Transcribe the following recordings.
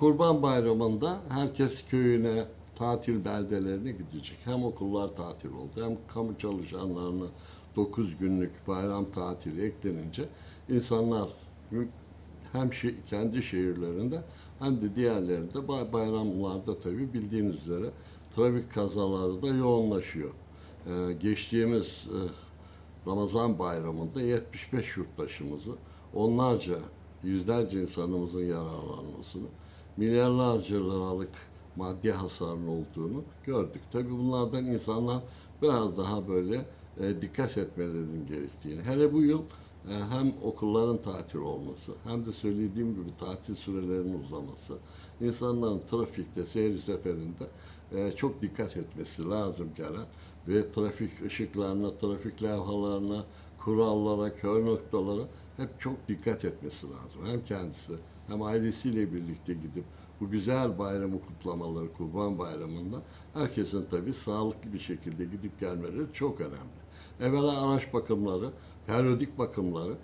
Kurban Bayramı'nda herkes köyüne, tatil beldelerine gidecek. Hem okullar tatil oldu hem kamu çalışanlarına 9 günlük bayram tatili eklenince insanlar hem kendi şehirlerinde hem de diğerlerinde bayramlarda tabii bildiğiniz üzere trafik kazaları da yoğunlaşıyor. Geçtiğimiz Ramazan bayramında 75 yurttaşımızı, onlarca, yüzlerce insanımızın yararlanmasını, milyarlarca liralık maddi hasarın olduğunu gördük. Tabii bunlardan insanlar biraz daha böyle dikkat etmelerinin gerektiğini. Hele bu yıl hem okulların tatil olması hem de söylediğim gibi tatil sürelerinin uzaması, insanların trafikte, seyir seferinde çok dikkat etmesi lazım gelen ve trafik ışıklarına, trafik levhalarına, kurallara, kör noktalara hep çok dikkat etmesi lazım. Hem kendisi hem ailesiyle birlikte gidip bu güzel bayramı kutlamaları, Kurban Bayramı'nda herkesin tabii sağlıklı bir şekilde gidip gelmeleri çok önemli. Evvela araç bakımları, periyodik bakımları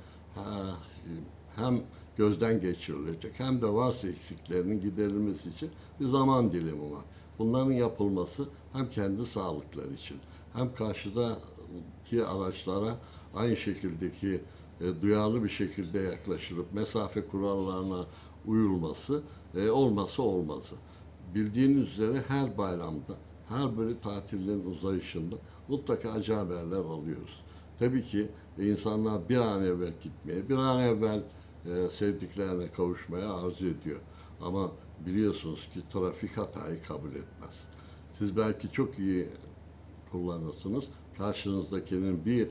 hem gözden geçirilecek hem de varsa eksiklerinin giderilmesi için bir zaman dilimi var. Bunların yapılması hem kendi sağlıkları için hem karşıdaki araçlara aynı şekildeki duyarlı bir şekilde yaklaşılıp mesafe kurallarına uyulması olmazsa olmazı. Bildiğiniz üzere her bayramda, her böyle tatillerin uzayışında mutlaka acı haberler alıyoruz. Tabii ki insanlar bir an evvel gitmeye, bir an evvel sevdiklerine kavuşmaya arzu ediyor. Ama biliyorsunuz ki trafik hatayı kabul etmez. Siz belki çok iyi kullanırsınız. Karşınızdakinin bir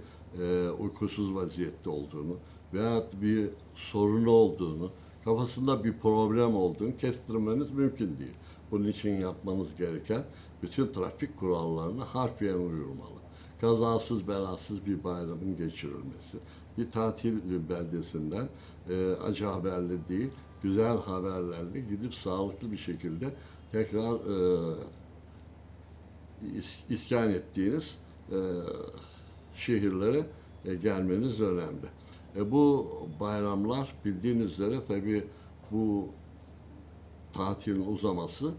uykusuz vaziyette olduğunu veya bir sorunu olduğunu, kafasında bir problem olduğunu kestirmeniz mümkün değil. Bunun için yapmanız gereken bütün trafik kurallarına harfiyen uyulmalı. Kazasız belasız bir bayramın geçirilmesi. Bir tatil beldesinden acı haberle değil, güzel haberlerle gidip sağlıklı bir şekilde tekrar iskan ettiğiniz şehirlere gelmeniz önemli. Bu bayramlar bildiğiniz üzere tabii bu tatilin uzaması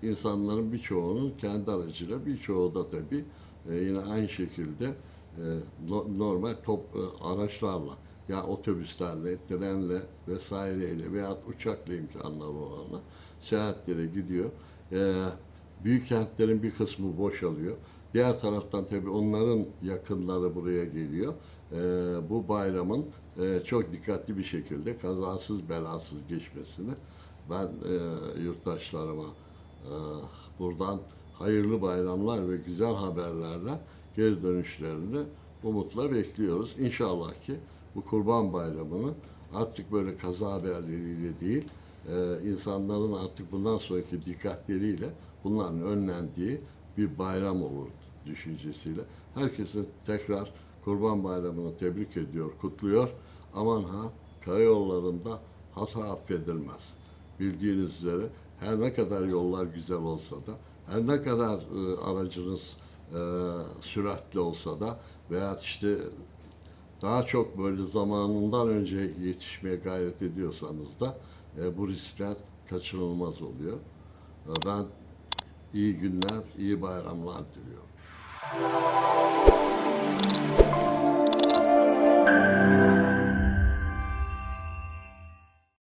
insanların birçoğunun kendi aracıyla, birçoğu da tabii yine aynı şekilde normal araçlarla, ya otobüslerle, trenle vesaireyle veya uçakla imkanları olanla seyahatlere gidiyor. Büyük kentlerin bir kısmı boşalıyor. Diğer taraftan tabii onların yakınları buraya geliyor. Bu bayramın çok dikkatli bir şekilde kazasız belasız geçmesini ben yurttaşlarıma buradan hayırlı bayramlar ve güzel haberlerle geri dönüşlerini umutla bekliyoruz. İnşallah ki bu Kurban Bayramı'nı artık böyle kaza haberleriyle değil, insanların artık bundan sonraki dikkatleriyle bunların önlendiği bir bayram olur düşüncesiyle. Herkese tekrar Kurban Bayramı'nı tebrik ediyor, kutluyor. Aman ha, karayollarında hata affedilmez. Bildiğiniz üzere her ne kadar yollar güzel olsa da, her ne kadar aracınız süratli olsa da veya işte daha çok böyle zamanından önce yetişmeye gayret ediyorsanız da bu riskler kaçınılmaz oluyor. Ben iyi günler, iyi bayramlar diliyorum.